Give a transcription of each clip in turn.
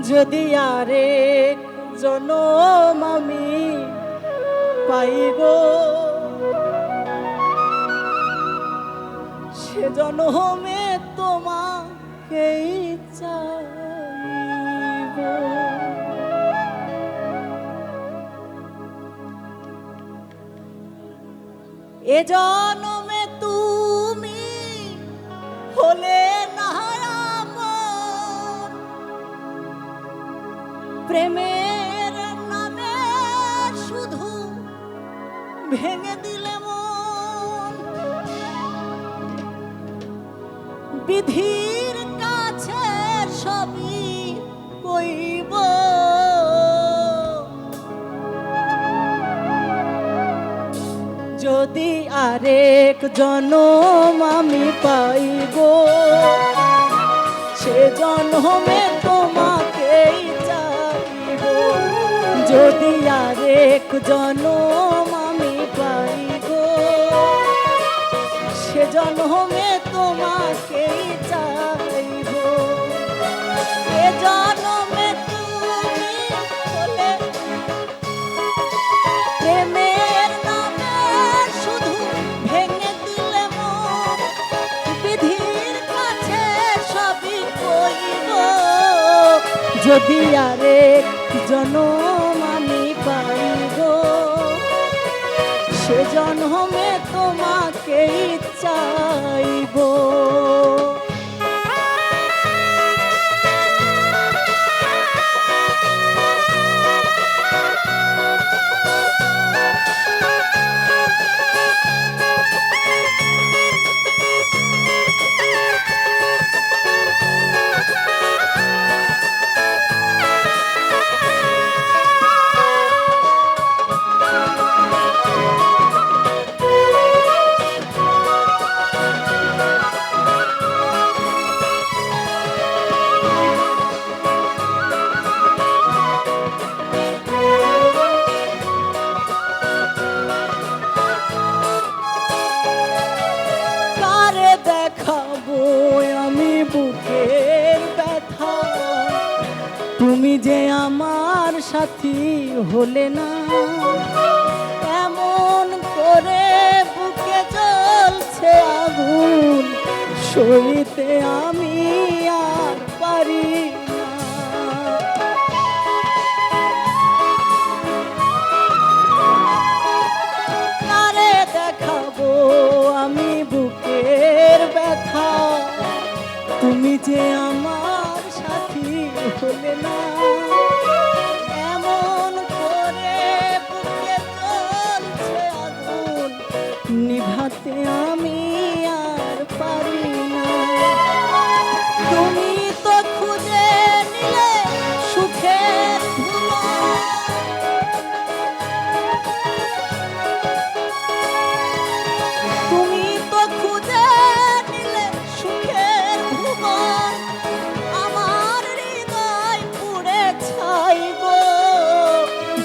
যদি আরেক জনম আমি পাই গো, সে জনমে তোমাকেই চাইব। এ জনমে তুমি হলে না আমার, প্রেমের নামে শুধু ভেঙে দিলে মন। বিধির কাছে সবই কইব, যদি আরেক জনম আমি পাই গো, সে জনমে তোমাকেই চাইব। যদি আরেক জনম আমি পাই গো, সে জনমে তোমাকেই চাইব। এ জনমে তুমি হলে প্রেমের নামে শুধু ভেঙে দিলে মন। বিধির কাছে সবই কইব, যদি আরেক জনম আমি পাই গো, সে জনমে তোমাকেই চাইব। বুকের ব্যথা তুমি যে আমার সাথী হলে না, এমন করে বুকে জ্বলছে আগুন, সইতে আমি আর পারি না। কারে দেখাবো আমি বুকের ব্যথা, তুমি যে আমার সাথী হলে না, এমন করে বুকে জ্বলছে আগুন, নিভাতে আমি আর পারি না। তুমি তো খুঁজে নিলে সুখের ধুলো, তুমি তো খুঁজে নিলে সুখের ভুবন, আমার হৃদয় পুড়ে ছাইব।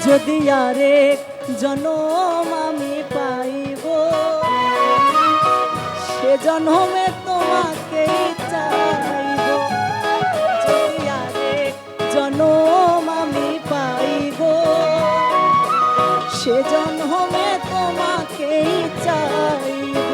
যদি আরেক জনম আমি পাইব, সে জনমে তোমাকেই চাইব। যদি আরেক জনম আমি পাইব, সে জনমে তোমাকেই চাইব।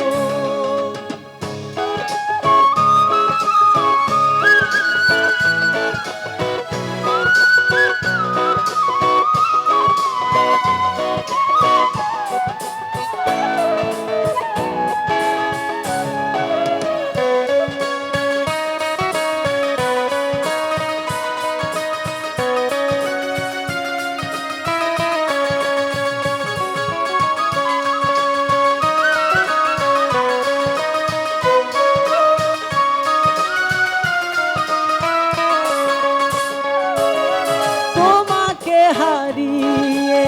হারিয়ে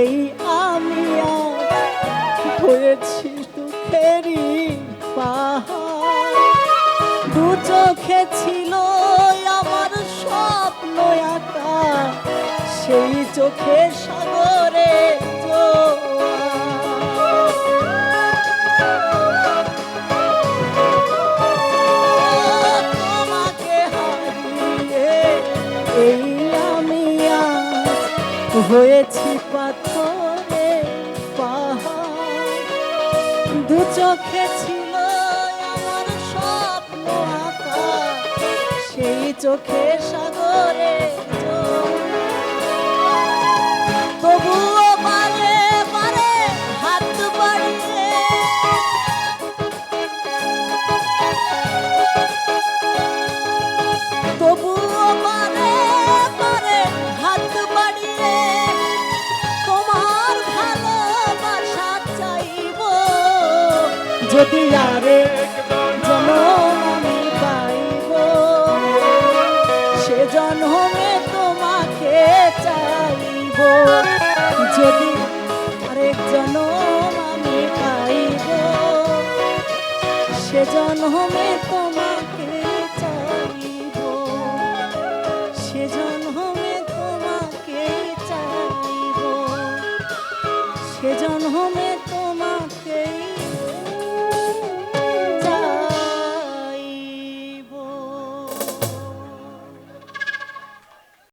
এই আমি হয়েছি দুঃখেরই পাহাড়। দু চোখে ছিল আমার স্বপ্ন আঁকা, সেই চোখে সাগরে তোমাকে হারিয়ে হয়েছি পাথরে পাহাড়, দু চোখে ছিল আমার স্বপ্ন আঁকা, সেই চোখে সাগরে জল। তবুও পারে পারে হাত বাড়িয়ে, তবুও পারে পারে হাত বাড়িয়ে তোমার ভালোবাসা চাইব, যদি আরেক জনম আমি পাইব, সে জন্মে তোমাকে চাইব, যদি আরেক জনম আমি পাইব, সে জন্মে তোমাকে চাইব, সে জন্মে তোমাকে চাইব, সে জন্মে